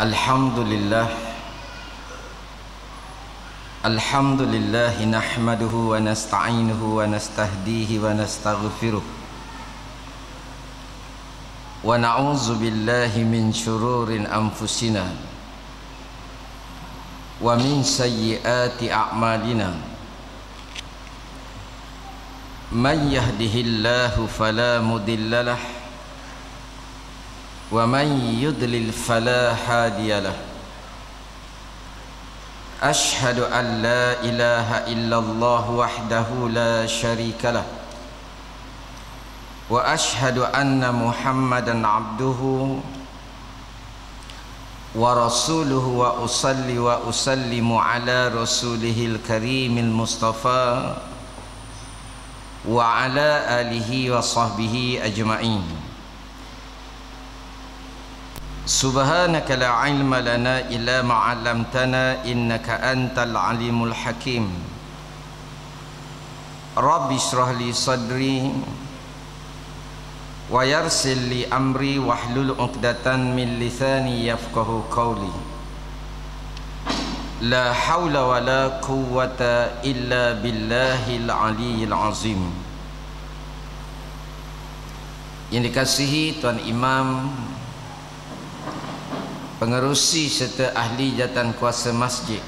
Alhamdulillah Alhamdulillah nahmaduhu wa nasta'inuhu wa nastahdihi wa nastaghfiruh wa na'udzu billahi min syururin anfusina wa min sayyiati a'malina man yahdihillahu fala mudilla lahu wa man yudlil fala hadiyalah. Ashhadu an la ilaha illallah wahdahu la syarikalah wa ashhadu anna Muhammadan abduhu wa rasuluhu wa usalli wa usallimu ala rasulihil karimil mustafa wa ala alihi wa sahbihi ajma'in. Subhanaka la ilma lana illa ma 'allamtana innaka antal alimul hakim. Rabbi shrah li sadri wa yassir li amri wahlul 'uqdatan min lisani yafqahu qawli. La haula wa la quwwata illa billahil aliyyil azim. Yang dikasihi Tuan Imam, pengerusi serta ahli jawatan kuasa masjid,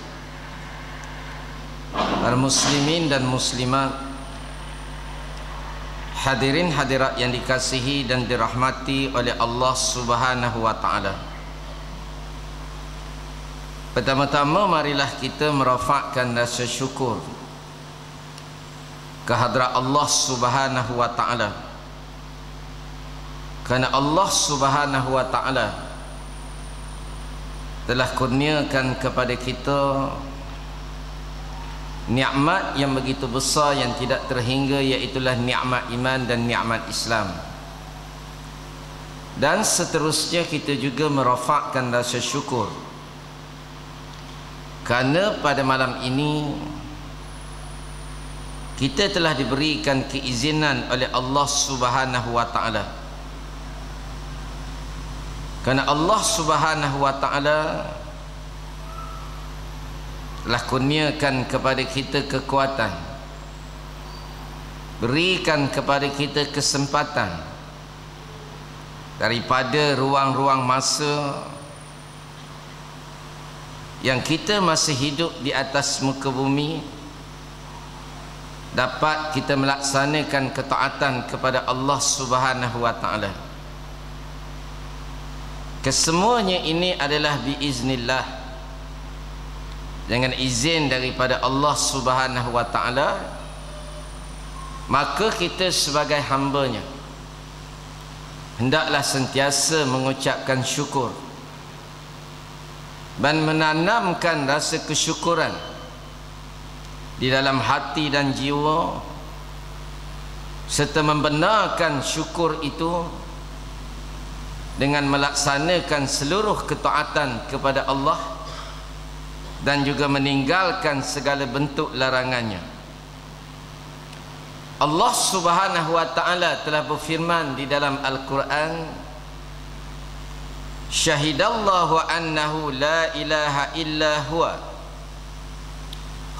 para muslimin dan muslimat, hadirin hadirat yang dikasihi dan dirahmati oleh Allah Subhanahu wa taala. Pertama-tama marilah kita merafakkan rasa syukur kehadrat Allah Subhanahu wa taala, kerana Allah Subhanahu wa taala telah kurniakan kepada kita nikmat yang begitu besar yang tidak terhingga, iaitulah nikmat iman dan nikmat Islam. Dan seterusnya kita juga merafakkan rasa syukur kerana pada malam ini kita telah diberikan keizinan oleh Allah Subhanahu wa taala. Kerana Allah Subhanahu wa taala telah kurniakan kepada kita kekuatan, berikan kepada kita kesempatan daripada ruang-ruang masa yang kita masih hidup di atas muka bumi, dapat kita melaksanakan ketaatan kepada Allah Subhanahu wa taala. Kesemuanya ini adalah biiznillah, dengan izin daripada Allah Subhanahu wa taala. Maka kita sebagai hamba-Nya hendaklah sentiasa mengucapkan syukur dan menanamkan rasa kesyukuran di dalam hati dan jiwa, serta membenarkan syukur itu dengan melaksanakan seluruh ketaatan kepada Allah dan juga meninggalkan segala bentuk larangannya. Allah Subhanahu wa taala telah berfirman di dalam Al-Quran, syahidallahu annahu la ilaha illa huwa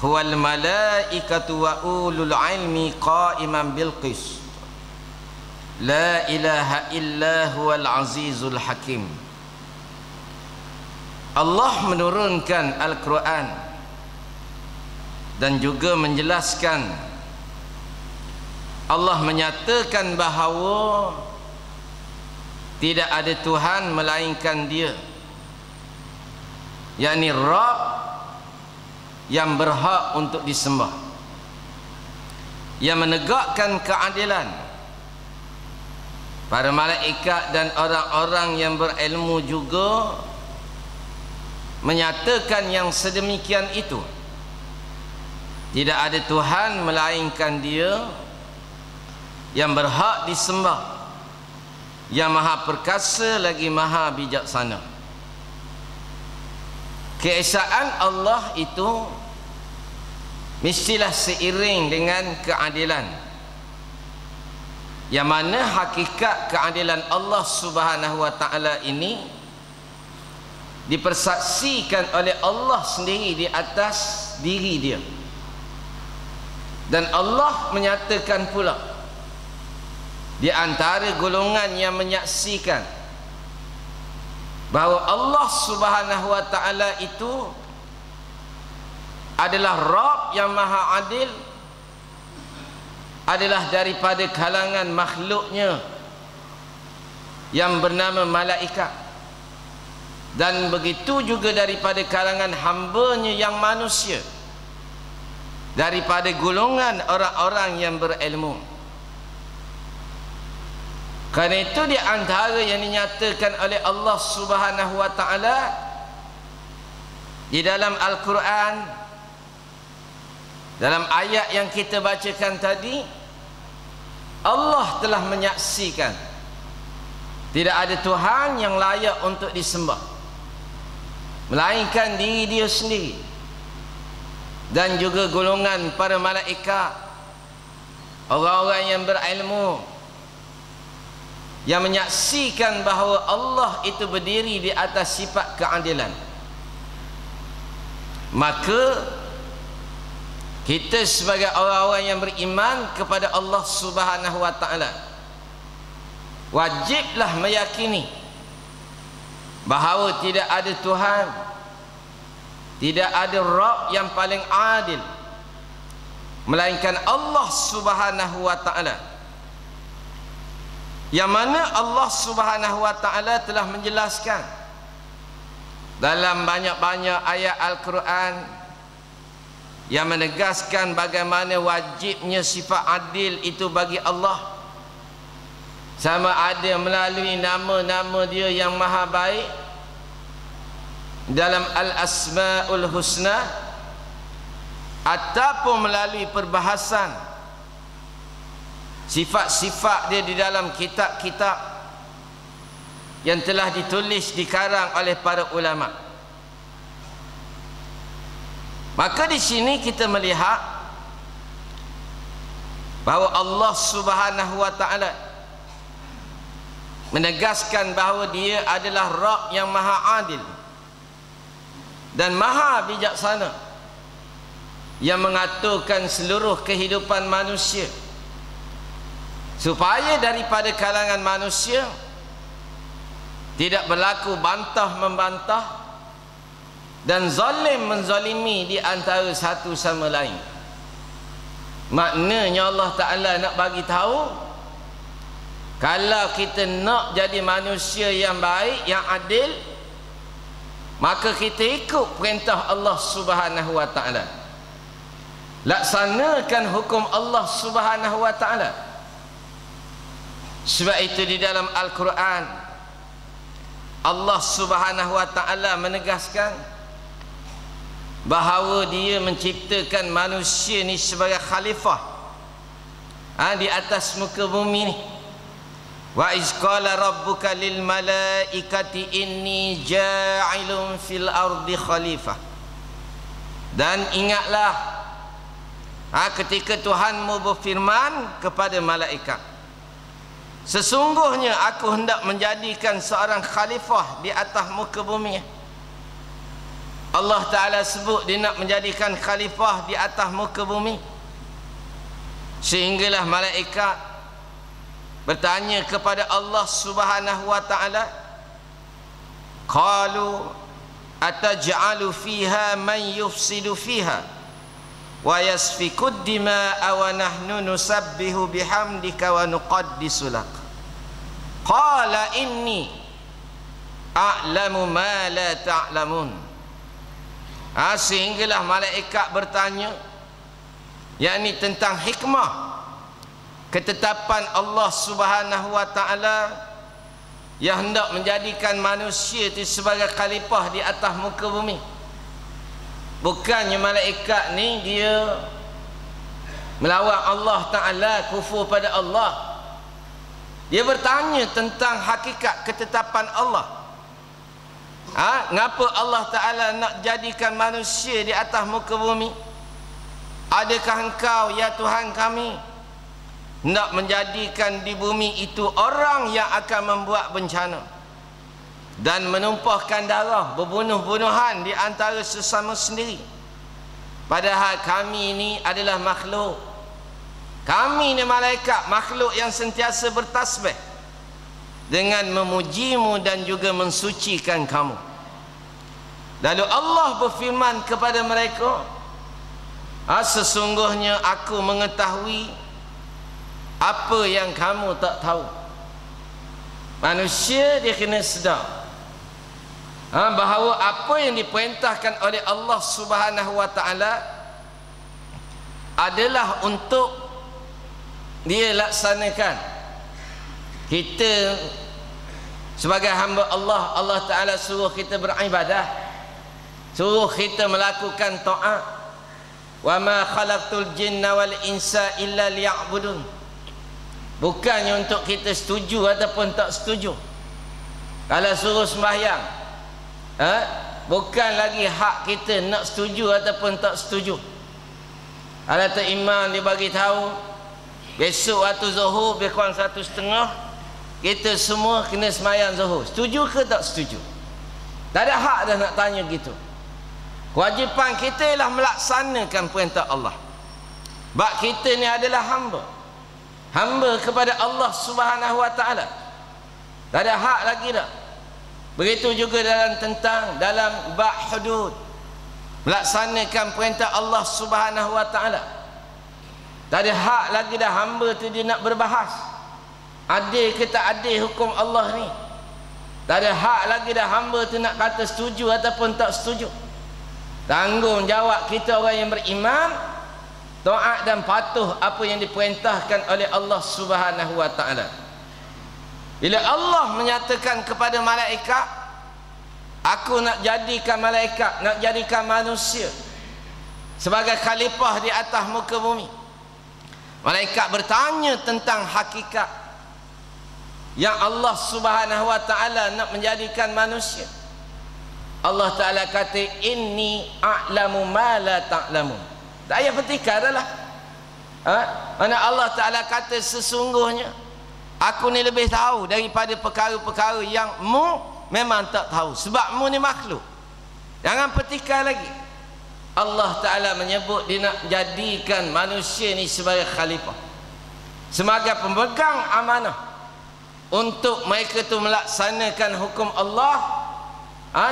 huwal malaikatu wa ulul ilmi qa'iman bil qist. La ilaha illa huwal azizul hakim. Allah menurunkan Al-Quran dan juga menjelaskan, Allah menyatakan bahawa tidak ada Tuhan melainkan Dia, yakni Rabb yang berhak untuk disembah, yang menegakkan keadilan. Para malaikat dan orang-orang yang berilmu juga menyatakan yang sedemikian itu. Tidak ada Tuhan melainkan Dia yang berhak disembah, yang maha perkasa lagi maha bijaksana. Keesaan Allah itu mestilah seiring dengan keadilan, yang mana hakikat keadilan Allah Subhanahu wa taala ini dipersaksikan oleh Allah sendiri di atas diri dia. Dan Allah menyatakan pula di antara golongan yang menyaksikan bahawa Allah Subhanahu wa ta'ala itu adalah Rabb yang maha adil, adalah daripada kalangan makhluknya yang bernama malaikat, dan begitu juga daripada kalangan hambanya yang manusia, daripada golongan orang-orang yang berilmu. Kerana itu di antara yang dinyatakan oleh Allah Subhanahu wa ta'ala di dalam Al-Quran, dalam ayat yang kita bacakan tadi, Allah telah menyaksikan tidak ada Tuhan yang layak untuk disembah melainkan diri dia sendiri, dan juga golongan para malaikat, orang-orang yang berilmu, yang menyaksikan bahawa Allah itu berdiri di atas sifat keadilan. Maka kita sebagai orang-orang yang beriman kepada Allah Subhanahu wa ta'ala wajiblah meyakini bahawa tidak ada Tuhan, tidak ada Rabb yang paling adil melainkan Allah Subhanahu wa ta'ala, yang mana Allah Subhanahu wa ta'ala telah menjelaskan dalam banyak-banyak ayat Al-Quran yang menegaskan bagaimana wajibnya sifat adil itu bagi Allah, sama ada melalui nama-nama dia yang maha baik dalam Al-Asma'ul Husna, ataupun melalui perbahasan sifat-sifat dia di dalam kitab-kitab yang telah ditulis, dikarang oleh para ulama. Maka di sini kita melihat bahawa Allah Subhanahu wa ta'ala menegaskan bahawa dia adalah Rabb yang maha adil dan maha bijaksana, yang mengaturkan seluruh kehidupan manusia, supaya daripada kalangan manusia tidak berlaku bantah membantah dan zalim menzalimi di antara satu sama lain. Maknanya Allah Ta'ala nak bagi tahu, kalau kita nak jadi manusia yang baik, yang adil, maka kita ikut perintah Allah Subhanahu wa ta'ala, laksanakan hukum Allah Subhanahu wa ta'ala. Sebab itu di dalam Al-Quran Allah Subhanahu wa ta'ala menegaskan bahawa dia menciptakan manusia ni sebagai khalifah di atas muka bumi ni. Wa iz qala rabbuka lil malaikati inni ja'ilun fil ardi khalifah. Dan ingatlah ketika Tuhanmu berfirman kepada malaikat, sesungguhnya aku hendak menjadikan seorang khalifah di atas muka bumi. Allah Ta'ala sebut dia nak menjadikan khalifah di atas muka bumi, sehinggalah malaikat bertanya kepada Allah Subhanahu wa ta'ala, qalu ataj'alu fiha man yufsidu fiha wa yasfikud dima'a wa nahnu nusabbihu bihamdika wa nuqaddisu lak, qala inni a'lamu ma la ta'lamun. Sehinggalah malaikat bertanya, yakni tentang hikmah ketetapan Allah Subhanahu wa ta'ala yang hendak menjadikan manusia itu sebagai khalifah di atas muka bumi. Bukannya malaikat ni dia melawan Allah Ta'ala, kufur pada Allah. Dia bertanya tentang hakikat ketetapan Allah. Ngapa Allah Ta'ala nak jadikan manusia di atas muka bumi? Adakah engkau, ya Tuhan kami, nak menjadikan di bumi itu orang yang akan membuat bencana? dan menumpahkan darah, berbunuh-bunuhan di antara sesama sendiri. Padahal kami ini adalah makhluk. Kami ni malaikat, makhluk yang sentiasa bertasbih dengan memujimu dan juga mensucikan kamu. Lalu Allah berfirman kepada mereka, sesungguhnya aku mengetahui apa yang kamu tak tahu. Manusia dia kena sedar bahawa apa yang diperintahkan oleh Allah Subhanahu wa taala adalah untuk dia laksanakan. Kita sebagai hamba Allah, Allah Ta'ala suruh kita beribadah, suruh kita melakukan taat. Wa ma khalaqtul jinna wal insa illa liya'budun. Bukannya untuk kita setuju ataupun tak setuju. Kalau suruh sembahyang, bukan lagi hak kita nak setuju ataupun tak setuju. Kalau tu imam dia bagi tahu besok waktu zuhur lebih kurang 1:30 kita semua kena sembahyang zuhur, setuju ke tak setuju? Tak ada hak dah nak tanya gitu. Kewajipan kita ialah melaksanakan perintah Allah. Sebab kita ni adalah hamba, hamba kepada Allah Subhanahu wa taala. Tak ada hak lagi dah. Begitu juga dalam bab hudud, melaksanakan perintah Allah Subhanahu wa taala. Tak ada hak lagi dah hamba tu dia nak berbahas adil ke tak adil hukum Allah ni. Tak ada hak lagi dah hamba tu nak kata setuju ataupun tak setuju. Tanggungjawab kita orang yang beriman, taat dan patuh apa yang diperintahkan oleh Allah Subhanahu wa taala. Bila Allah menyatakan kepada malaikat, aku nak jadikan malaikat, nak jadikan manusia sebagai khalifah di atas muka bumi. Malaikat bertanya tentang hakikat yang Allah Subhanahu wa taala nak menjadikan manusia. Allah Taala kata, inni a'lamu ma la ta'lamun. Ayat petikan adalah mana Allah Taala kata sesungguhnya aku ni lebih tahu daripada perkara-perkara yang mu memang tak tahu. Sebab mu ni makhluk. Jangan petikan lagi. Allah Ta'ala menyebut dia nak jadikan manusia ni sebagai khalifah, sebagai pemegang amanah untuk mereka tu melaksanakan hukum Allah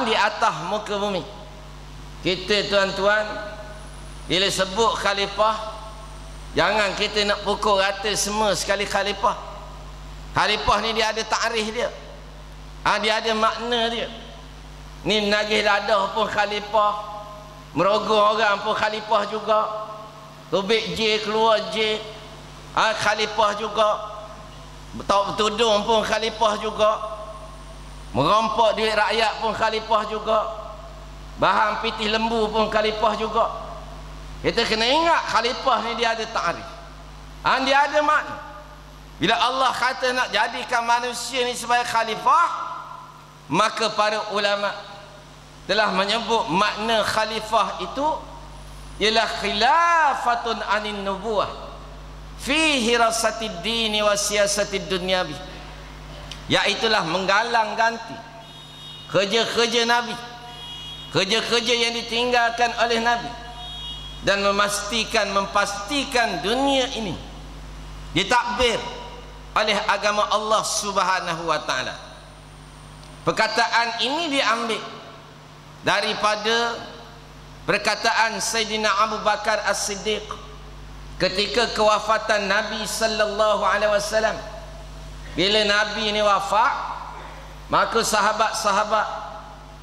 di atas muka bumi. Kita tuan-tuan, bila sebut khalifah, jangan kita nak pukul rata semua sekali khalifah. Khalifah ni dia ada takrif dia, dia ada makna dia. Ni menagih dadah pun khalifah, merogoh orang pun khalifah juga, tubik J keluar J, khalifah juga, tudung pun khalifah juga, merampok duit rakyat pun khalifah juga, bahan pitih lembu pun khalifah juga. Kita kena ingat khalifah ni dia ada takrif, dia ada makna. Bila Allah kata nak jadikan manusia ni sebagai khalifah, maka para ulama telah menyebut makna khalifah itu ialah khilafatun anin nubuwah fi hirasatid dini wa siyasatid dunyawi, iaitulah menggalang ganti kerja-kerja Nabi, kerja-kerja yang ditinggalkan oleh Nabi, dan mempastikan dunia ini ditadbir oleh agama Allah Subhanahu wa taala. Perkataan ini diambil daripada perkataan Sayyidina Abu Bakar As-Siddiq ketika kewafatan Nabi sallallahu alaihi wasallam. Bila Nabi ini wafat, maka sahabat-sahabat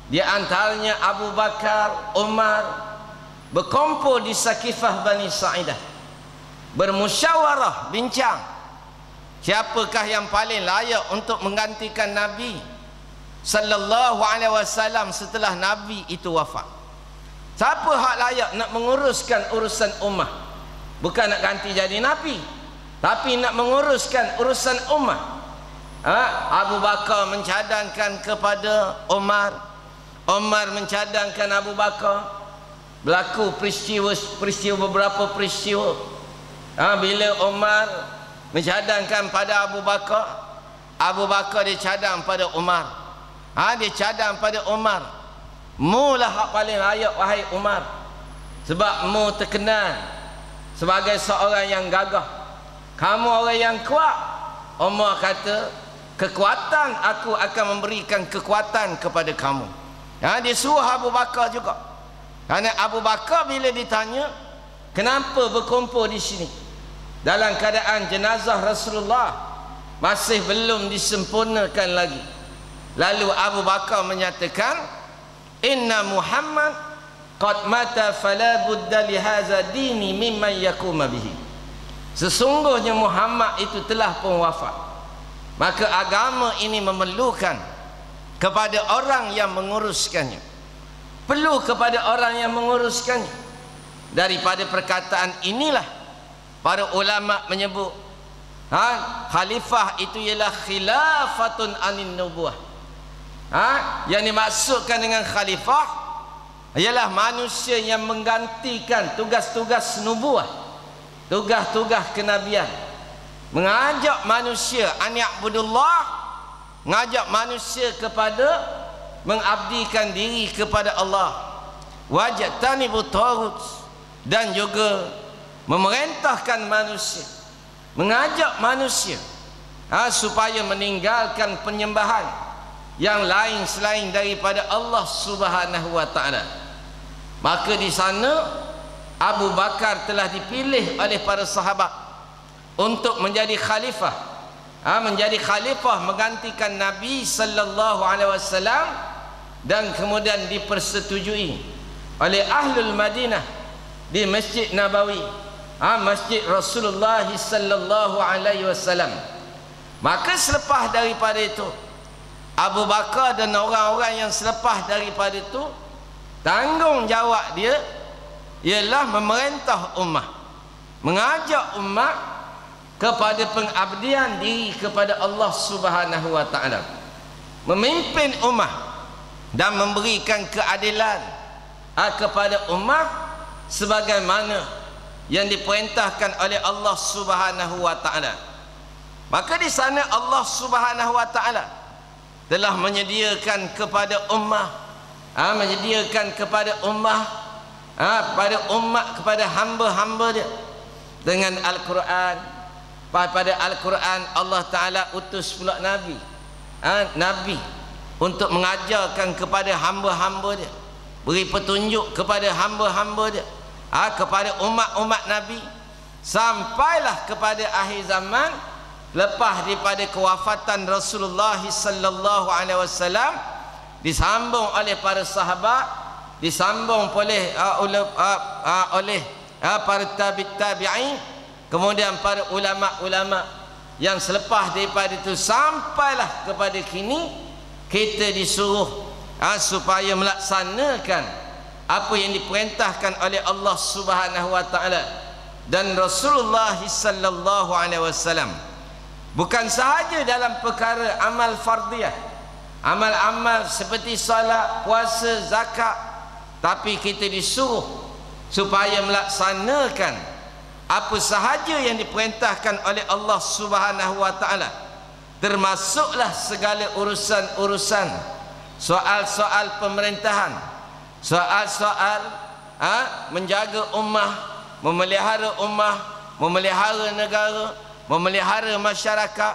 di antaranya Abu Bakar, Umar berkumpul di Sakifah Bani Sa'idah, bermusyawarah, bincang siapakah yang paling layak untuk menggantikan Nabi sallallahu alaihi wasallam setelah Nabi itu wafat. Siapa hak layak nak menguruskan urusan ummah? Bukan nak ganti jadi Nabi, tapi nak menguruskan urusan ummah. Abu Bakar mencadangkan kepada Umar, Umar mencadangkan Abu Bakar. Berlaku beberapa peristiwa. Bila Umar mencadangkan pada Abu Bakar, Abu Bakar dia cadang pada Umar. Dia cadang pada Umar. Mu lah hak paling layak wahai Umar, sebab mu terkenal sebagai seorang yang gagah, kamu orang yang kuat. Umar kata, kekuatan, aku akan memberikan kekuatan kepada kamu. Dia suruh Abu Bakar juga. Kerana Abu Bakar bila ditanya, kenapa berkumpul di sini dalam keadaan jenazah Rasulullah masih belum disempurnakan lagi, lalu Abu Bakar menyatakan, inna Muhammad qad mata fala budda li hadza dini mimman yakuma bihi. Sesungguhnya Muhammad itu telah pun wafat, maka agama ini memerlukan kepada orang yang menguruskannya, perlu kepada orang yang menguruskannya. Daripada perkataan inilah para ulama menyebut khalifah itu ialah khilafatun anin nubuwah. Yang dimaksudkan dengan khalifah ialah manusia yang menggantikan tugas-tugas nubuwah, tugas-tugas kenabian, mengajak manusia an ya'budullah, mengajak manusia kepada mengabdikan diri kepada Allah, wajtanibut taghut, dan juga memerintahkan manusia, mengajak manusia supaya meninggalkan penyembahan yang lain selain daripada Allah Subhanahu wa taala. Maka di sana Abu Bakar telah dipilih oleh para sahabat untuk menjadi khalifah, menjadi khalifah menggantikan Nabi sallallahu alaihi wasallam, dan kemudian dipersetujui oleh Ahlul Madinah di Masjid Nabawi, Masjid Rasulullah sallallahu alaihi wasallam. Maka selepas daripada itu, Abu Bakar dan orang-orang yang selepas daripada itu, tanggungjawab dia ialah memerintah ummah, mengajak ummah kepada pengabdian diri kepada Allah Subhanahu wa taala, memimpin ummah dan memberikan keadilan kepada ummah sebagaimana yang diperintahkan oleh Allah Subhanahu wa taala. Maka di sana Allah Subhanahu wa taala telah menyediakan kepada ummah, menyediakan kepada ummah, pada umat, kepada hamba-hamba dia dengan Al-Quran. Pada Al-Quran Allah Ta'ala utus pula Nabi, Nabi untuk mengajarkan kepada hamba-hamba dia, beri petunjuk kepada hamba-hamba dia, kepada umat-umat Nabi, sampailah kepada akhir zaman. Lepas daripada kewafatan Rasulullah sallallahu alaihi wasallam, disambung oleh para sahabat, disambung oleh para tabi'in, kemudian para ulama-ulama yang selepas daripada itu, sampailah kepada kini kita disuruh supaya melaksanakan apa yang diperintahkan oleh Allah Subhanahu wa taala dan Rasulullah sallallahu alaihi wasallam. Bukan sahaja dalam perkara amal fardiyah, amal-amal seperti solat, puasa, zakat, tapi kita disuruh supaya melaksanakan apa sahaja yang diperintahkan oleh Allah Subhanahu wa taala, termasuklah segala urusan-urusan, soal-soal pemerintahan, soal-soal menjaga ummah, memelihara ummah, memelihara negara, memelihara masyarakat,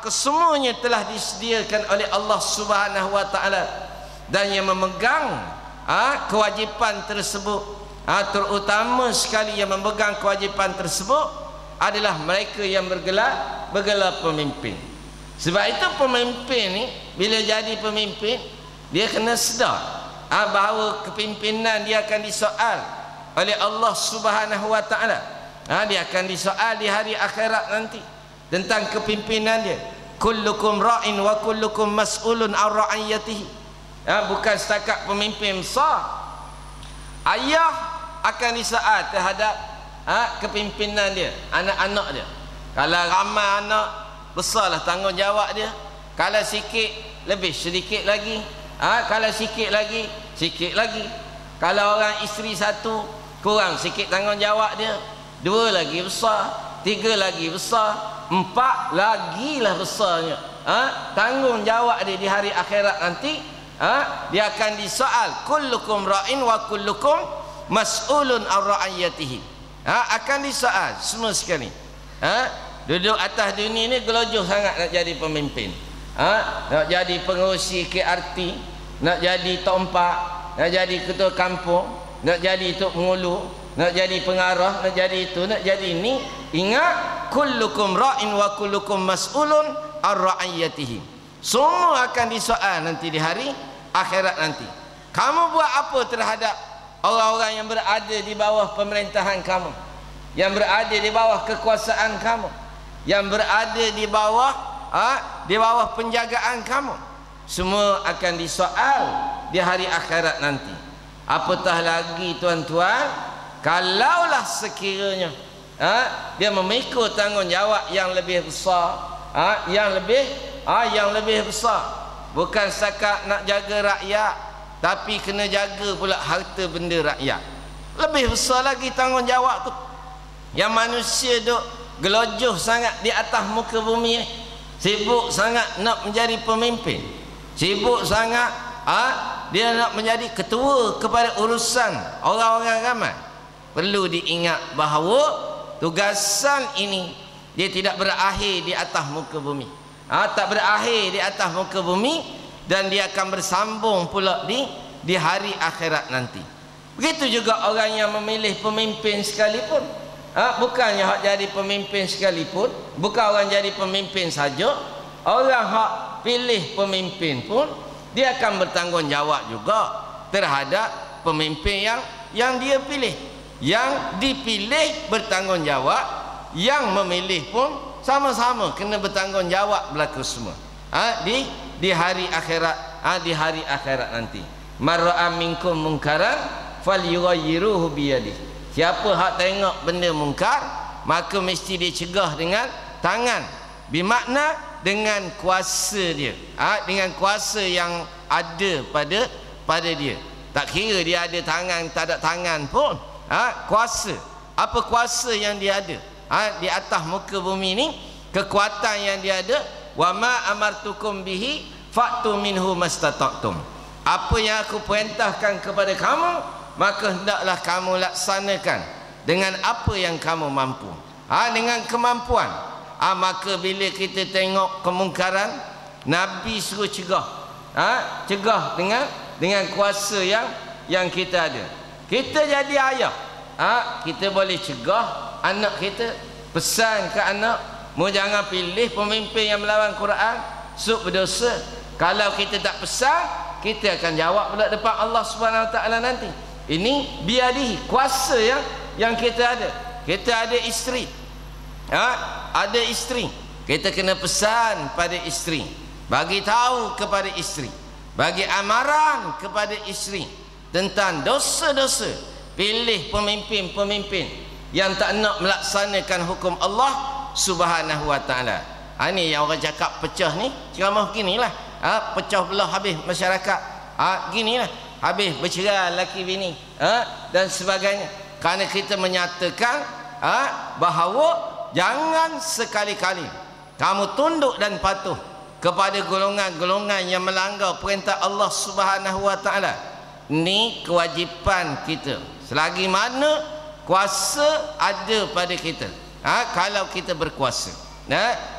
kesemuanya telah disediakan oleh Allah Subhanahu wa taala. Dan yang memegang kewajipan tersebut, terutama sekali yang memegang kewajipan tersebut adalah mereka yang bergelar pemimpin. Sebab itu pemimpin ni bila jadi pemimpin, dia kena sedar bahawa kepimpinan dia akan disoal oleh Allah Subhanahu wa taala. Dia akan disoal di hari akhirat nanti tentang kepimpinan dia. Kullukum ra'in wa kullukum mas'ulun an ra'iyatihi. Bukan setakat pemimpin besar, ayah akan disoal terhadap kepimpinan dia, anak-anak dia. Kalau ramai anak, besarlah tanggungjawab dia. Kalau sikit, lebih sedikit lagi. Kalau sikit lagi, sikit lagi. Kalau orang isteri satu, kurang sikit tanggungjawab dia. 2 lagi besar, 3 lagi besar, 4 lagi lah besarnya tanggungjawab dia di hari akhirat nanti. Dia akan disoal, kullukum ra'in wa kullukum mas'ulun an ra'iyatihi. Akan disoal semua sekali. Duduk atas dunia ni gelojoh sangat nak jadi pemimpin. Nak jadi pengurusi KRT, nak jadi tompak, nak jadi ketua kampung, nak jadi tok pengulu, nak jadi pengarah, nak jadi itu, nak jadi ini. Ingat, kullukum ra'in wa kullukum mas'ulun an ra'iyatihi. Semua akan disoal nanti di hari akhirat nanti. Kamu buat apa terhadap orang-orang yang berada di bawah pemerintahan kamu, yang berada di bawah kekuasaan kamu, yang berada di bawah penjagaan kamu? Semua akan disoal di hari akhirat nanti. Apatah lagi tuan-tuan, kalaulah sekiranya dia memikul tanggungjawab yang lebih besar, yang lebih besar. Bukan setakat nak jaga rakyat, tapi kena jaga pula harta benda rakyat. Lebih besar lagi tanggungjawab tu. Yang manusia duk gelojoh sangat di atas muka bumi, sibuk sangat nak menjadi pemimpin, sibuk sangat dia nak menjadi ketua kepada urusan orang-orang ramai. Perlu diingat bahawa tugasan ini dia tidak berakhir di atas muka bumi. Tak berakhir di atas muka bumi, dan dia akan bersambung pula di hari akhirat nanti. Begitu juga orang yang memilih pemimpin sekalipun. Bukannya hak jadi pemimpin sekalipun, bukan orang jadi pemimpin saja, orang hak pilih pemimpin pun dia akan bertanggungjawab juga terhadap pemimpin yang dia pilih. Yang dipilih bertanggungjawab, yang memilih pun sama-sama kena bertanggungjawab berlaku semua. Di hari akhirat, di hari akhirat nanti. Man ra'a minkum munkaran falyughayyiruhu biyadihi. Siapa hak tengok benda mungkar, maka mesti dia cegah dengan tangan. Bermakna dengan kuasa dia, dengan kuasa yang ada pada dia. Tak kira dia ada tangan, tak ada tangan pun, kuasa. Apa kuasa yang dia ada di atas muka bumi ni? Kekuatan yang dia ada. Wa ma amartukum bihi fa'tu minhu mastata'tum. Apa yang aku perintahkan kepada kamu, maka hendaklah kamu laksanakan dengan apa yang kamu mampu, dengan kemampuan. Maka bila kita tengok kemungkaran, Nabi suruh cegah, cegah dengan kuasa yang kita ada. Kita jadi ayah, kita boleh cegah anak kita, pesan ke anak, mu jangan pilih pemimpin yang melawan Quran, suk berdosa. Kalau kita tak pesan, kita akan jawab pula depan Allah Subhanahu Wa Taala nanti. Ini biadihi, kuasa yang kita ada. Kita ada isteri, ada isteri, kita kena pesan pada isteri, bagi tahu kepada isteri, bagi amaran kepada isteri tentang dosa-dosa. Pilih pemimpin-pemimpin yang tak nak melaksanakan hukum Allah Subhanahu Wa Taala. Ini yang orang cakap pecah ni, ceramah beginilah, pecah belah habis masyarakat, ginilah, habis bercerai laki bini, dan sebagainya. Kerana kita menyatakan bahawa jangan sekali-kali kamu tunduk dan patuh kepada golongan-golongan yang melanggar perintah Allah Subhanahu Wa Taala. Ini kewajipan kita selagi mana kuasa ada pada kita. Kalau kita berkuasa,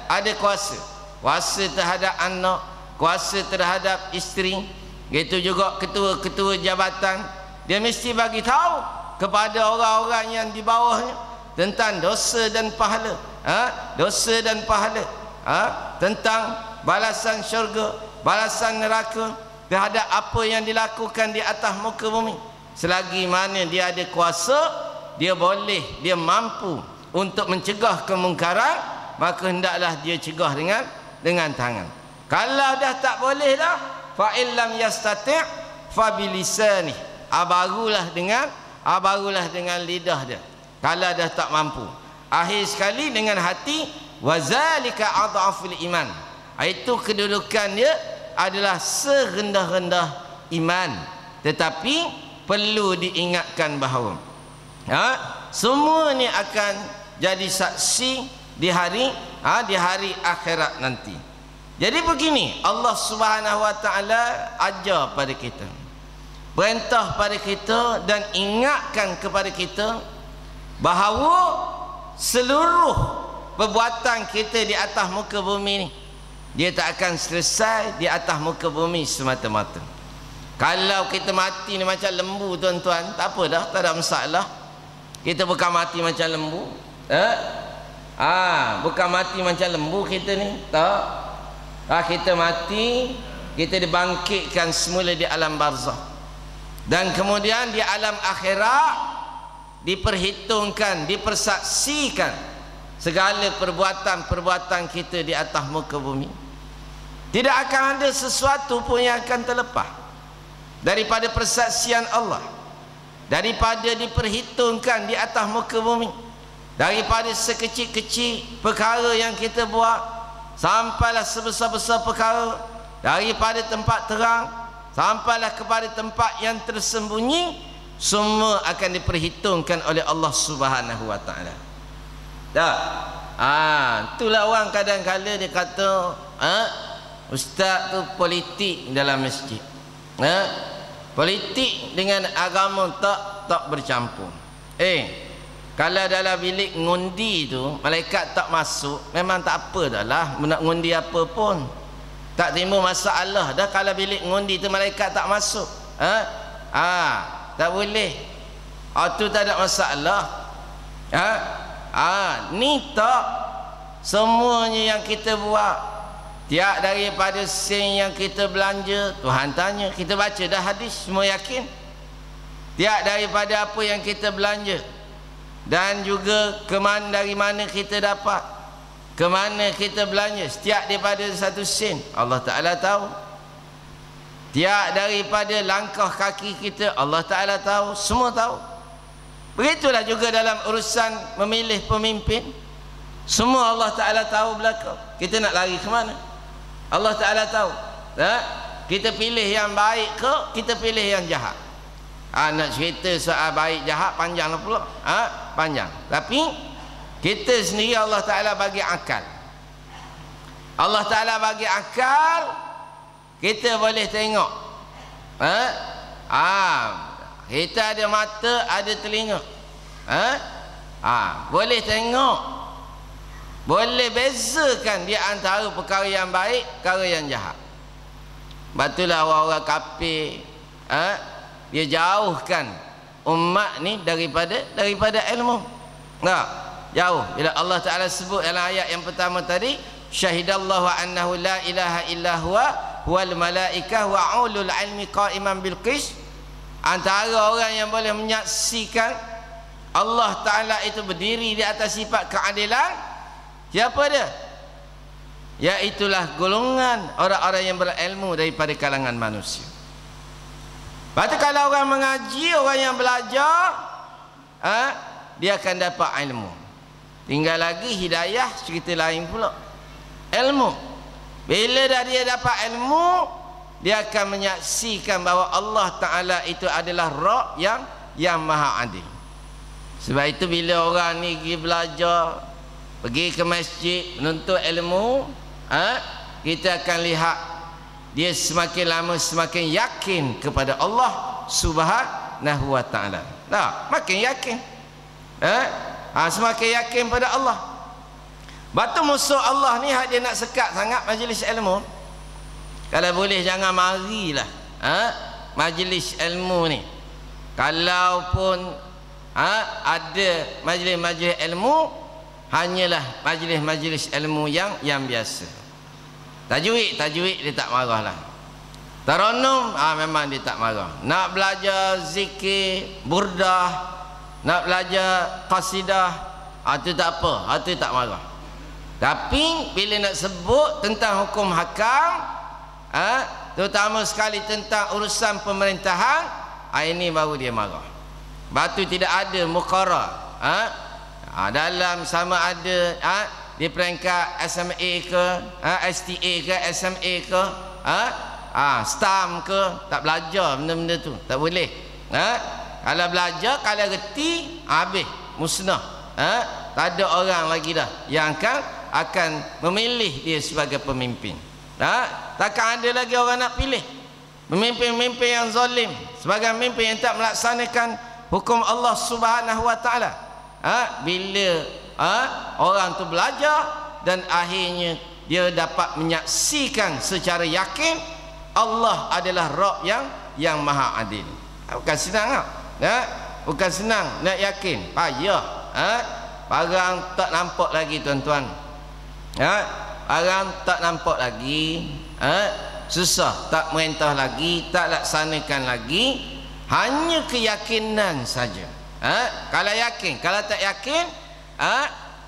ada kuasa terhadap anak, kuasa terhadap isteri, gitu juga ketua-ketua jabatan, dia mesti bagi tahu kepada orang-orang yang di bawahnya tentang dosa dan pahala, dosa dan pahala, tentang balasan syurga, balasan neraka terhadap apa yang dilakukan di atas muka bumi. Selagi mana dia ada kuasa, dia boleh, dia mampu untuk mencegah kemungkaran, maka hendaklah dia cegah dengan tangan. Kalau dah tak boleh dah, fa illam yastati' fa bilisani, barulah dengan lidah dia. Kalau dah tak mampu, akhir sekali dengan hati. Wazalika adhaful iman, itu kedudukan dia adalah serendah-rendah iman. Tetapi perlu diingatkan bahawa semua ni akan jadi saksi di hari akhirat nanti. Jadi begini, Allah Subhanahu wa taala ajar pada kita, perintah pada kita dan ingatkan kepada kita bahawa seluruh perbuatan kita di atas muka bumi ni, dia tak akan selesai di atas muka bumi semata-mata. Kalau kita mati ni macam lembu tuan-tuan, tak apa dah, tak ada masalah. Kita bukan mati macam lembu. Bukan mati macam lembu kita ni, tak. Kita mati, kita dibangkitkan semula di alam barzakh, dan kemudian di alam akhirat diperhitungkan, dipersaksikan segala perbuatan-perbuatan kita di atas muka bumi. Tidak akan ada sesuatu pun yang akan terlepas daripada persaksian Allah, daripada diperhitungkan di atas muka bumi, daripada sekecil-kecil perkara yang kita buat sampailah sebesar-besar perkara, daripada tempat terang sampailah kepada tempat yang tersembunyi, semua akan diperhitungkan oleh Allah Subhanahu wa taala. Tak? Itulah orang kadang-kadang dia kata, ustaz tu politik dalam masjid. Politik dengan agama tak bercampur. Kalau dalam bilik ngundi tu malaikat tak masuk, memang tak apa dah lah, nak ngundi apa pun tak timbul masalah dah. Kalau bilik ngundi tu malaikat tak masuk, tak boleh, tu tak ada masalah. Ni tak, semuanya yang kita buat, tiap daripada sen yang kita belanja, Tuhan tanya. Kita baca dah hadis, semua yakin. Tiap daripada apa yang kita belanja, dan juga dari mana kita dapat, ke mana kita belanja, setiap daripada satu sen Allah Ta'ala tahu. Tiap daripada langkah kaki kita Allah Ta'ala tahu, semua tahu. Begitulah juga dalam urusan memilih pemimpin, semua Allah Ta'ala tahu belaka. Kita nak lari ke mana, Allah Ta'ala tahu. Kita pilih yang baik ke kita pilih yang jahat? Nak cerita soal baik jahat panjang lah pula, panjang. Tapi kita sendiri Allah Ta'ala bagi akal. Allah Ta'ala bagi akal, kita boleh tengok. Kita ada mata, ada telinga, boleh tengok, boleh bezakan di antara perkara yang baik, perkara yang jahat. Batulah orang-orang kafir, dia jauhkan umat ni daripada ilmu. Jauh. Bila Allah Ta'ala sebut dalam ayat yang pertama tadi, syahidallahu annahu la ilaha illa huwa wal malaikah wa ulul ilmi qa'iman bil qis. Antara orang yang boleh menyaksikan Allah Ta'ala itu berdiri di atas sifat keadilan, siapa dia? Iaitulah golongan orang-orang yang berilmu daripada kalangan manusia. Lepas tu kalau orang mengaji, orang yang belajar, dia akan dapat ilmu. Tinggal lagi hidayah, cerita lain pula. Ilmu, bila dah dia dapat ilmu, dia akan menyaksikan bahawa Allah Ta'ala itu adalah Rabb yang maha adil. Sebab itu bila orang ni pergi belajar, pergi ke masjid menuntut ilmu, kita akan lihat dia semakin lama semakin yakin kepada Allah Subhanahu wa Ta'ala. Makin yakin, semakin yakin pada Allah. Batu musuh Allah ni dia nak sekat sangat majlis ilmu. Kalau boleh jangan marilah majlis ilmu ni. Kalaupun ada majlis-majlis ilmu, hanyalah majlis-majlis ilmu yang biasa. Tajwid dia tak marah lah. Taranum memang dia tak marah. Nak belajar zikir, burdah, nak belajar qasidah, itu tak apa, itu tak marah. Tapi bila nak sebut tentang hukum hakam, terutama sekali tentang urusan pemerintahan, ini baru dia marah. Batu tidak ada muqarrar, dalam sama ada di peringkat SMA ke, STA ke, SMA ke, STAM ke, tak belajar benda-benda tu, tak boleh. Kalau belajar, kalau reti, habis, musnah. Tak ada orang lagi dah yang akan memilih dia sebagai pemimpin. Takkan ada lagi orang nak pilih pemimpin-pemimpin yang zalim sebagai pemimpin yang tak melaksanakan hukum Allah Subhanahu wa taala. Bila orang tu belajar dan akhirnya dia dapat menyaksikan secara yakin Allah adalah Rabb yang maha adil. Bukan senang bukan senang nak yakin, payah. Barang tak nampak lagi tuan-tuan. Barang tak nampak lagi, susah, tak merintah lagi, tak laksanakan lagi, hanya keyakinan saja. Kalau yakin, kalau tak yakin,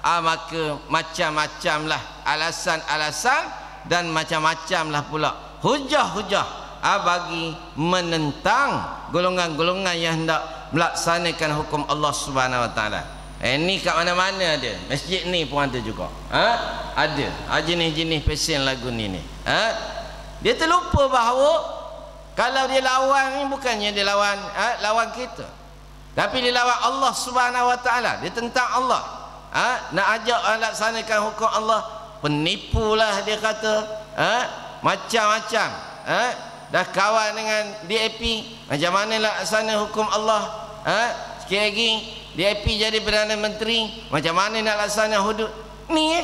maka macam-macamlah alasan-alasan dan macam-macamlah pula hujah-hujah bagi menentang golongan-golongan yang hendak melaksanakan hukum Allah Subhanahu wa taala. Ini kat mana-mana ada. Masjid ni pun ada juga. Ada jenis-jenis pesen lagu ni. Dia terlupa bahawa kalau dia lawan ni bukannya dia lawan kita, tapi dia lawan Allah Subhanahu wa taala. Dia tentang Allah. Nak ajak laksanakan hukum Allah, penipulah dia kata. Macam-macam. Dah kawan dengan DAP, macam mana laksana hukum Allah. Sikit lagi DAP jadi Perdana Menteri, macam mana nak laksana hudud ni.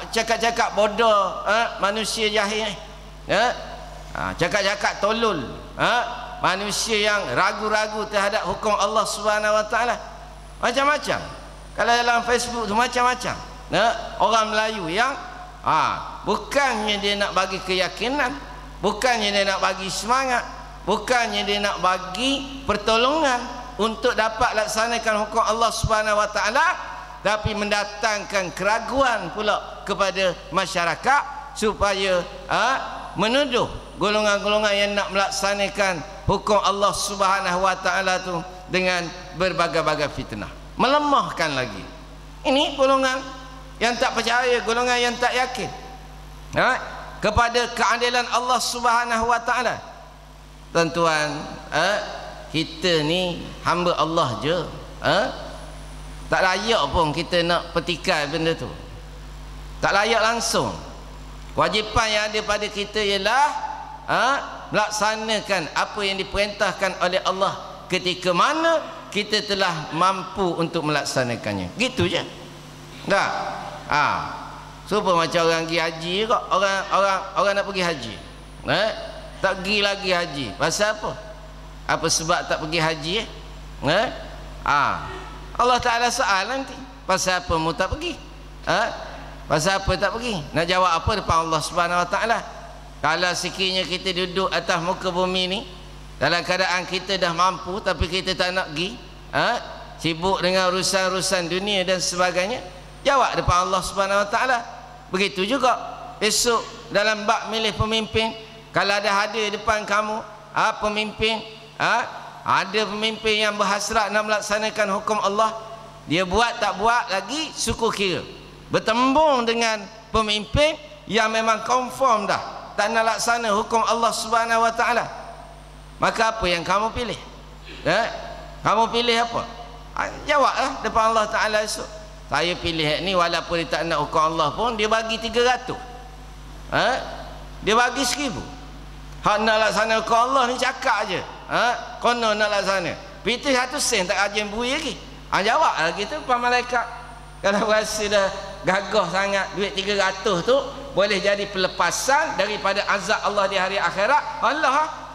Cakap-cakap bodoh, manusia jahil. Cakap-cakap tolol, manusia yang ragu-ragu terhadap hukum Allah Subhanahu wa taala. Macam-macam. Kalau dalam Facebook tu macam-macam. Orang Melayu yang bukannya dia nak bagi keyakinan, bukannya dia nak bagi semangat, bukannya dia nak bagi pertolongan untuk dapat laksanakan hukum Allah Subhanahu wa taala, tapi mendatangkan keraguan pula kepada masyarakat supaya menuduh golongan-golongan yang nak melaksanakan hukum Allah Subhanahu wa taala tu dengan berbagai-bagai fitnah, melemahkan lagi. Ini golongan yang tak percaya, golongan yang tak yakin kepada keadilan Allah Subhanahu wa taala. Tuan-tuan, kita ni hamba Allah je. Tak layak pun kita nak petikai benda tu. Tak layak langsung. Kewajipan yang ada pada kita ialah melaksanakan apa yang diperintahkan oleh Allah ketika mana kita telah mampu untuk melaksanakannya. Gitu je. Tak? Supaya macam orang pergi haji kok. Orang nak pergi haji. Tak pergi lagi haji. Pasal apa? Apa sebab tak pergi haji? Allah Ta'ala soal nanti, pasal apa mu tak pergi? Pasal apa tak pergi? Nak jawab apa depan Allah Subhanahu wa taala? Kalau sekiranya kita duduk atas muka bumi ni dalam keadaan kita dah mampu tapi kita tak nak pergi, sibuk dengan urusan-urusan dunia dan sebagainya, jawab depan Allah Subhanahu wa taala. Begitu juga esok dalam bab milih pemimpin, kalau ada hadir depan kamu pemimpin, ada pemimpin yang berhasrat nak melaksanakan hukum Allah, dia buat tak buat lagi syukur kira bertembung dengan pemimpin yang memang confirm dah tak nak laksana hukum Allah Subhanahu wa taala. Maka apa yang kamu pilih? Kamu pilih apa? Jawablah depan Allah Ta'ala esok. Saya pilih ni walaupun dia tak nak hukum Allah pun dia bagi 300. Dia bagi 1000. Hak nak laksana hukum Allah ni cakap je. Konon nak laksana. Pita 1 sen tak ajar bui lagi. Jawab lagi tu depan malaikat. Kalau rasa dah gagah sangat duit 300 tu boleh jadi pelepasan daripada azab Allah di hari akhirat. Allah.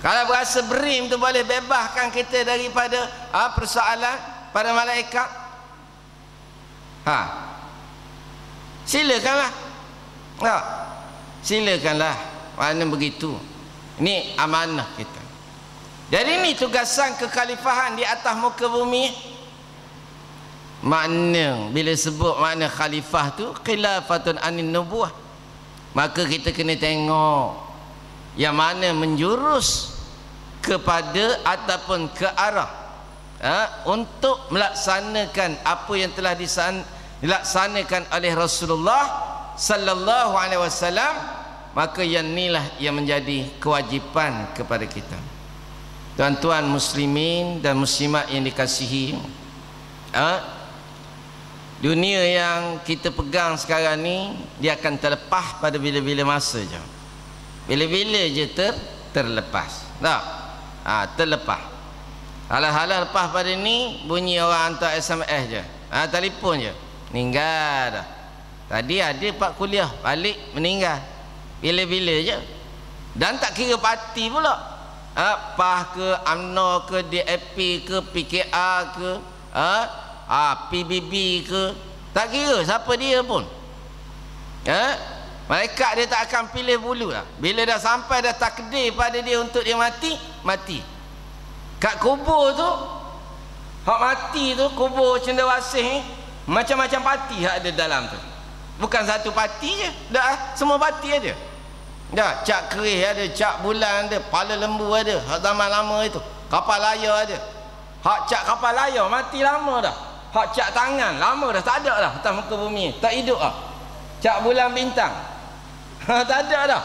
Kalau berasa berim tu boleh bebaskan kita daripada persoalan pada malaikat. Silakanlah. Silakanlah. Mana begitu. Ini amanah kita. Jadi ini tugasan kekhalifahan di atas muka bumi. Makna bila sebut makna khalifah tu khilafatun anin nubuwah, maka kita kena tengok yang mana menjurus kepada ataupun ke arah untuk melaksanakan apa yang telah dilaksanakan oleh Rasulullah sallallahu alaihi wasallam, maka yang inilah yang menjadi kewajipan kepada kita. Tuan-tuan muslimin dan muslimat yang dikasihi, dunia yang kita pegang sekarang ni dia akan terlepas pada bila-bila masa je. Bila-bila je terlepas. Tak? Terlepas. Halah-halah lepas pada ni bunyi orang hantar SMS je. Telefon je. Meninggal dah. Tadi ada pak kuliah, balik meninggal. Bila-bila je. Dan tak kira parti pula. PAH ke, UMNO ke, DAP ke, PKR ke, PBB ke, tak kira siapa dia pun. Malaikat dia tak akan pilih bulu lah. Bila dah sampai dah takdir pada dia untuk dia mati, mati. Kat kubur tu, hak mati tu, kubur cendawasih ni, macam-macam parti hak ada dalam tu. Bukan satu parti je, dah semua parti ada. Dah cak kerih ada, cak bulan ada, pala lembu ada, hak zaman lama itu. Kapal layar ada. Hak cak kapal layar mati lama dah. Hak cak tangan lama dah, tak ada dah atas muka bumi, tak hidup dah. Cak bulan bintang tak ada dah.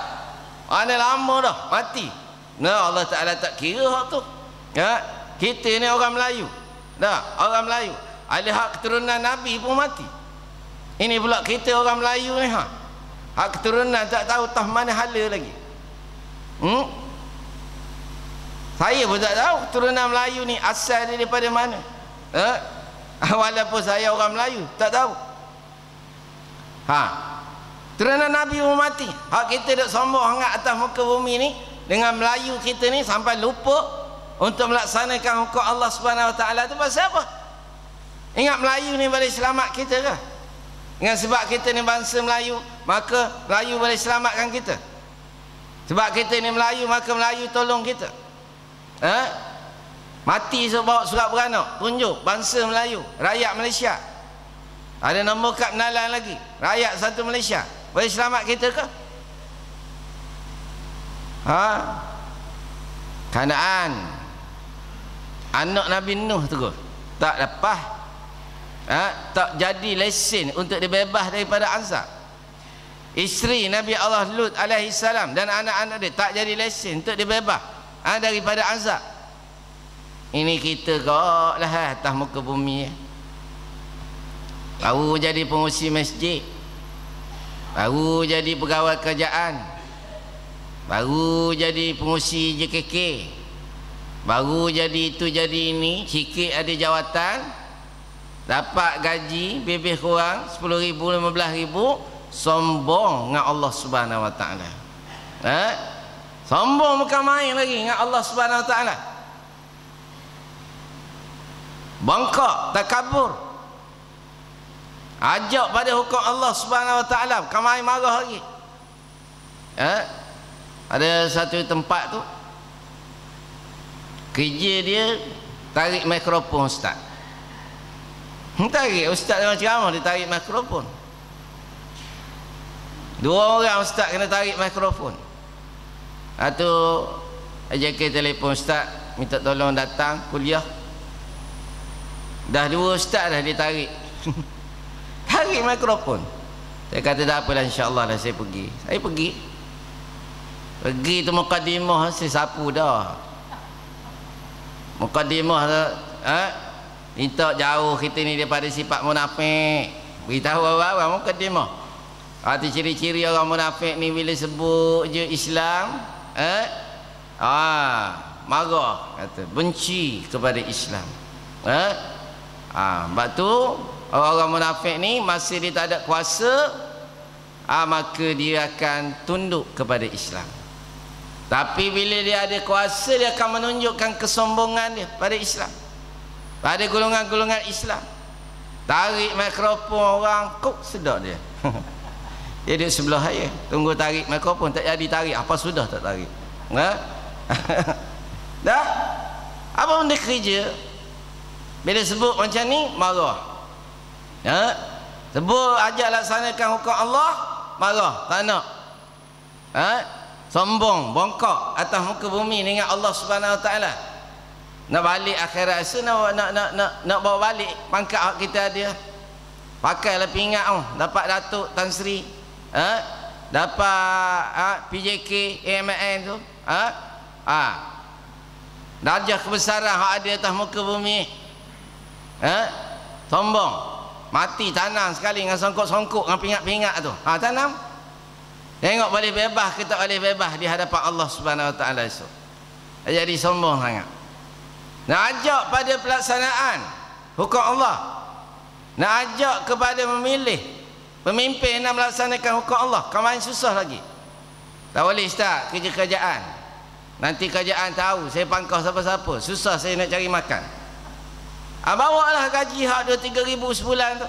Mana lama dah mati. Nah, Allah Taala tak kira hak tu. Kita ni orang Melayu. Dah, orang Melayu. Ada hak keturunan Nabi pun mati. Ini pula kita orang Melayu ni hak keturunan tak tahu tah mana hala lagi. Saya pun tak tahu keturunan Melayu ni asal dia daripada mana. Walaupun saya orang Melayu tak tahu. Keturunan Nabi pun mati. Hak kita duk sombong hangat atas muka bumi ni dengan Melayu kita ni sampai lupa untuk melaksanakan hukum Allah Subhanahu Wa Taala tu pasal apa? Ingat Melayu ni boleh selamat kita ke? Dengan sebab kita ni bangsa Melayu, maka Melayu boleh selamatkan kita. Sebab kita ni Melayu, maka Melayu tolong kita. Mati bawa surat beranak, tunjuk bangsa Melayu, rakyat Malaysia. Ada nombor kad penalan lagi, rakyat satu Malaysia. Boleh selamat kita ke? Kanaan anak Nabi Nuh tu tak lepas, tak jadi lesen untuk dibebas daripada azab. Isteri Nabi Allah Lut alaihi salam dan anak-anak dia tak jadi lesen untuk dibebas daripada azab. Ini kita kok lah atas muka bumi. Baru jadi pengurusi masjid, baru jadi pegawai kerajaan, baru jadi pengurusi JKK, baru jadi itu jadi ini, sikit ada jawatan, dapat gaji lebih kurang 10,000 15,000, sombong dengan Allah Subhanahu Wa Taala. Sombong bukan main lagi dengan Allah Subhanahu Wa Taala. Bangkok, takabur, ajak pada hukum Allah Subhanahu Wa Taala, bukan main marah lagi. Ada satu tempat tu kerja dia tarik mikrofon ustaz. Tarik ustaz dengan ceramah dia tarik mikrofon. 2 orang ustaz kena tarik mikrofon. Satu AJK telefon, ustaz minta tolong datang kuliah. Dah 2 ustaz dah dia tarik. Tarik mikrofon. Saya kata tak apalah, insya-Allah lah saya pergi. Saya pergi. Pergi tu mukadimah saya sapu dah. Mukadimah minta jauh kita ni daripada sifat munafik. Beritahu orang-orang mukadimah. Arti ciri-ciri orang munafik ni bila sebut je Islam, marah, kata benci kepada Islam. Sebab tu orang-orang munafik ni masa dia tak ada kuasa, maka dia akan tunduk kepada Islam. Tapi bila dia ada kuasa, dia akan menunjukkan kesombongan dia pada Islam, pada golongan-golongan Islam. Tarik mikrofon orang, kok sedap dia. Dia duduk sebelah saya, tunggu tarik mikrofon, tak jadi tarik, apa sudah tak tarik. Dah apa benda kerja, bila sebut macam ni marah. Sebut ajak laksanakan hukum Allah, marah, tak nak. Sombong, bongkok atas muka bumi dengan Allah Subhanahu Wa Taala. Nak balik akhirat rasa nak bawa balik pangkat hak kita ada. Pakailah pingat dapat Datuk Tan Sri, dapat PJK AMN tu, darjah kebesaran hak ada atas muka bumi. Sombong. Mati tanam sekali dengan songkok-songkok dengan pingat-pingat tu. Tanam. Tengok boleh bebas ke tak boleh bebas di hadapan Allah Subhanahu Wa Taala esok. Jadi sombong sangat. Nak ajak pada pelaksanaan hukum Allah. Nak ajak kepada memilih pemimpin yang melaksanakan hukum Allah. Kemarin susah lagi. Tak boleh Ustaz, kerja-kerjaan. Nanti kerajaan tahu saya pangkah siapa-siapa. Susah saya nak cari makan. Bawa lah gaji hak 2-3 ribu sebulan tu.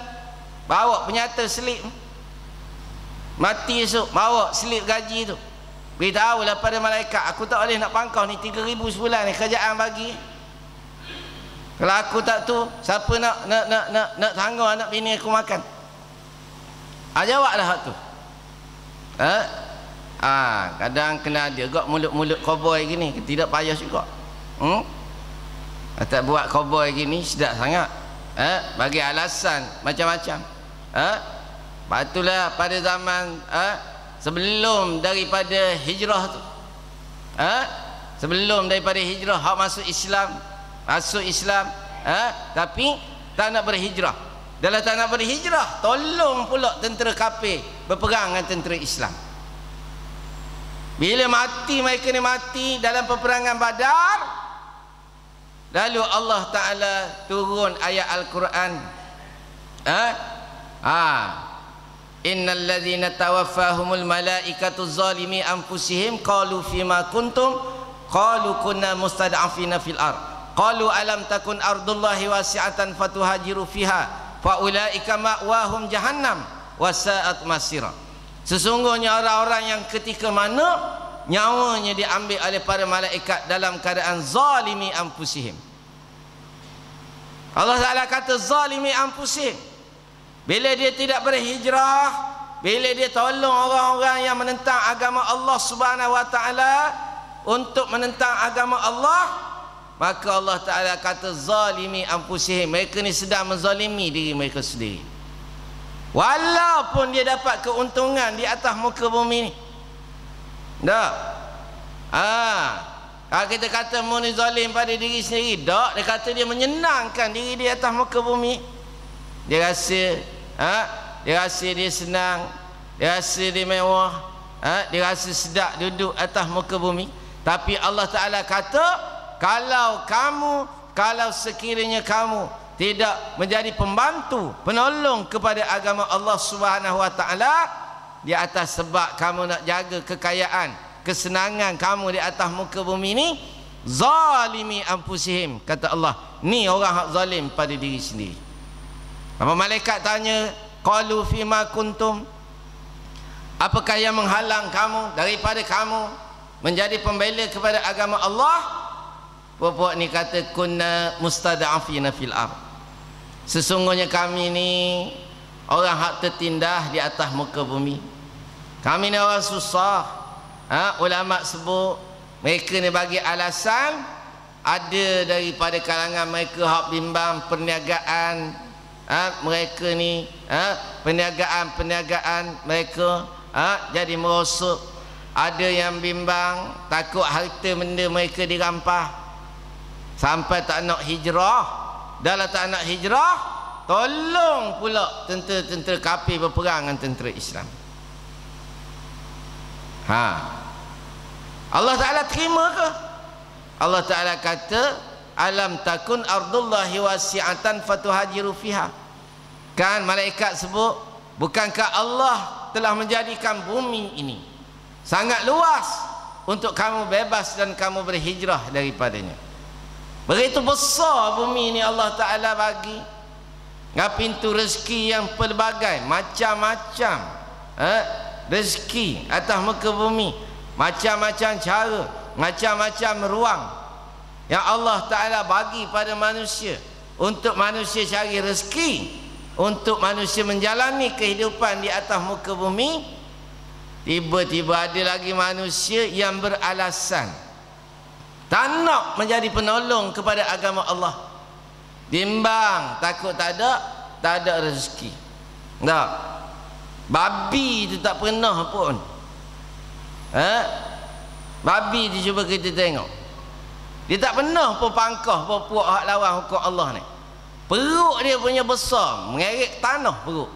Bawa penyata slip. Mati esok bawa slip gaji tu. Beritahulah pada malaikat, aku tak boleh nak pangkah ni 3 ribu sebulan ni kerajaan bagi. Kalau aku tak tu, siapa nak tanggung anak bini aku makan? Jawablah hak tu. Kadang kena ada gak mulut-mulut koboi gini, tidak payah juga. Tak buat koboi gini sedap sangat. Bagi alasan macam-macam. Patulah pada zaman sebelum daripada hijrah tu. Sebelum daripada hijrah hak masuk Islam, tapi tak nak berhijrah. Dalam tak nak berhijrah, tolong pula tentera kafir berperang dengan tentera Islam. Bila mereka ni mati dalam peperangan Badar, lalu Allah Ta'ala turun ayat Al-Quran. Innal ladzina tawaffahumul malaikatu zalimi anfusihim qalu fima kuntum qalu kunna mustad'afina fil ard qalu alam takun ardullahi wasi'atan fatuhajiru fiha faulaika ma'wahum jahannam wasa'at masira. Sesungguhnya orang-orang yang ketika mana nyawanya diambil oleh para malaikat dalam keadaan zalimi anfusihim. Allah Ta'ala kata zalimi anfusihim. Bila dia tidak berhijrah, bila dia tolong orang-orang yang menentang agama Allah Subhanahu Wa Ta'ala untuk menentang agama Allah, maka Allah Ta'ala kata zalimi anfusihim. Mereka ni sedang menzalimi diri mereka sendiri, walaupun dia dapat keuntungan di atas muka bumi ni. Tak? Kalau kita kata mu ni zalim pada diri sendiri, tak, dia kata dia menyenangkan diri dia atas muka bumi. Dia rasa dia senang, dia rasa dia mewah, dia rasa sedap duduk atas muka bumi. Tapi Allah Ta'ala kata, kalau sekiranya kamu tidak menjadi pembantu, penolong kepada agama Allah Subhanahu Wa Ta'ala, di atas sebab kamu nak jaga kekayaan, kesenangan kamu di atas muka bumi ni, zalimi anfusihim, kata Allah, ni orang hak zalim pada diri sendiri. Apa malaikat tanya, qalu fima kuntum, apakah yang menghalang kamu daripada kamu menjadi pembela kepada agama Allah? Puak-puak ni kata kunna mustada'afina fil ard. Sesungguhnya kami ni orang hak tertindas di atas muka bumi. Kami ni orang susah. Ulama sebut mereka ni bagi alasan, ada daripada kalangan mereka hak bimbang perniagaan mereka ni, perniagaan mereka jadi merosot. Ada yang bimbang takut harta benda mereka dirampas sampai tak nak hijrah. Dalam tak nak hijrah, tolong pula tentera kafir berperang dengan tentera Islam. Allah Ta'ala terima ke? Allah Ta'ala kata, alam takun ardullahi wasi'atan fatuhajiru fiha. Kan malaikat sebut, bukankah Allah telah menjadikan bumi ini sangat luas untuk kamu bebas dan kamu berhijrah daripadanya. Begitu besar bumi ini Allah Ta'ala bagi dengan pintu rezeki yang pelbagai macam-macam. Rezeki atas muka bumi, macam-macam cara, macam-macam ruang yang Allah Ta'ala bagi pada manusia untuk manusia cari rezeki, untuk manusia menjalani kehidupan di atas muka bumi. Tiba-tiba ada lagi manusia yang beralasan tak nak menjadi penolong kepada agama Allah. Bimbang, takut tak ada rezeki. Tak. Babi tu tak pernah pun. Babi tu cuba kita tengok, dia tak pernah pun pangkah puak hak lawan hukum Allah ni. Perut dia punya besar, mengerik tanah perut,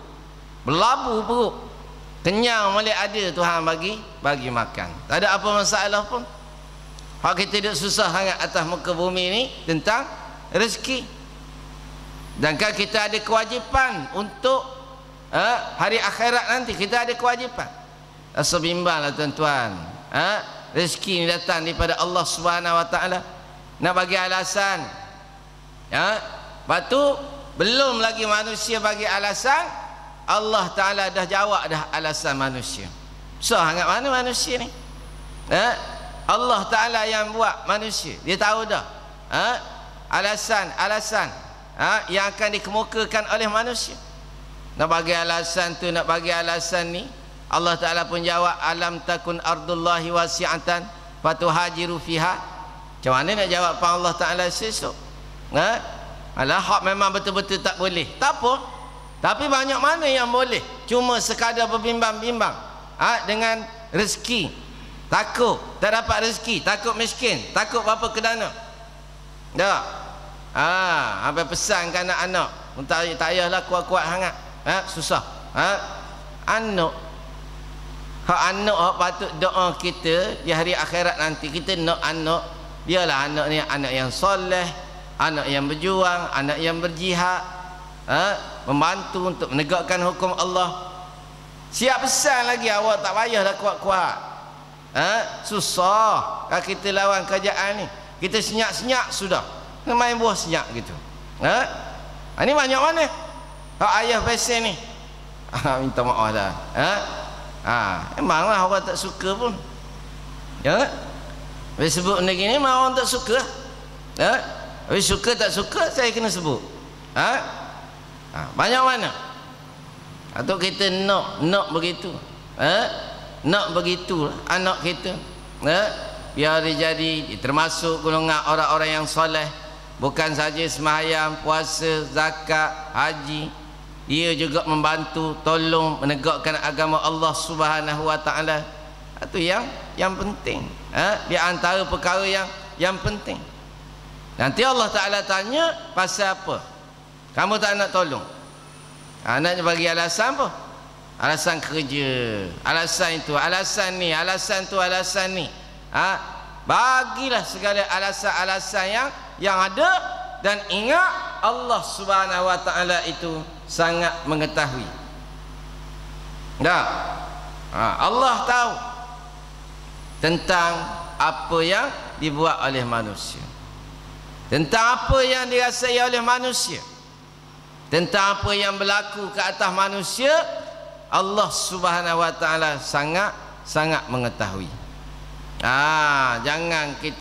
berlabu perut, kenyang boleh ada Tuhan bagi makan. Tak ada apa masalah pun. Hak kita duduk susah sangat atas muka bumi ni tentang rezeki. Dan kan kita ada kewajipan untuk hari akhirat nanti, kita ada kewajipan. Rasa bimbanglah tuan-tuan. Rezeki ni datang daripada Allah Subhanahu Wa Taala. Nak bagi alasan. Lepas tu belum lagi manusia bagi alasan, Allah Taala dah jawab dah alasan manusia. Sangat mana manusia ni? Allah Taala yang buat manusia. Dia tahu dah. Alasan yang akan dikemukakan oleh manusia. Nak bagi alasan tu, nak bagi alasan ni, Allah Taala pun jawab, alam takun ardullahi wasi'atan fatuhajiru fiha. Macam mana nak jawab pada Allah Taala sesok? Alah, hak memang betul-betul tak boleh. Tak apa. Tapi banyak mana yang boleh. Cuma sekadar berbimbang-bimbang dengan rezeki. Takut tak dapat rezeki, takut miskin, takut bapa kedana. Dah. Sampai pesan ke anak-anak, tak payahlah kuat-kuat sangat. Susah. Anak. Hak anak hak patut doa kita di hari akhirat nanti. Kita nak anak, biarlah anak ni anak yang soleh, anak yang berjuang, anak yang berjihad, membantu untuk menegakkan hukum Allah. Siap pesan lagi, awak tak payahlah kuat-kuat. Susah kalau kita lawan kerajaan ni. Kita senyap-senyap sudah, main buah senyap gitu. Ini banyak mana hak ayah pesen ni. Minta maaf dah. Memanglah orang tak suka pun. Bila sebut benda gini memang orang tak suka. Tapi suka tak suka saya kena sebut. Banyak mana atau kita nak begitu. Nak begitu anak kita, biar dia jadi termasuk golongan orang-orang yang soleh. Bukan saja sembahyang, puasa, zakat, haji, dia juga membantu, tolong menegakkan agama Allah Subhanahu Wa Taala. Itu yang penting. Di antara perkara yang penting. Nanti Allah Taala tanya pasal apa kamu tak nak tolong. Nak bagi alasan apa? Alasan kerja, alasan itu, alasan ni, alasan tu, alasan ni. Bagilah segala alasan-alasan yang ada. Dan ingat Allah Subhanahu Wa Taala itu sangat mengetahui. Allah tahu tentang apa yang dibuat oleh manusia, tentang apa yang dirasai oleh manusia, tentang apa yang berlaku ke atas manusia. Allah Subhanahu Wa Taala sangat mengetahui. Jangan kita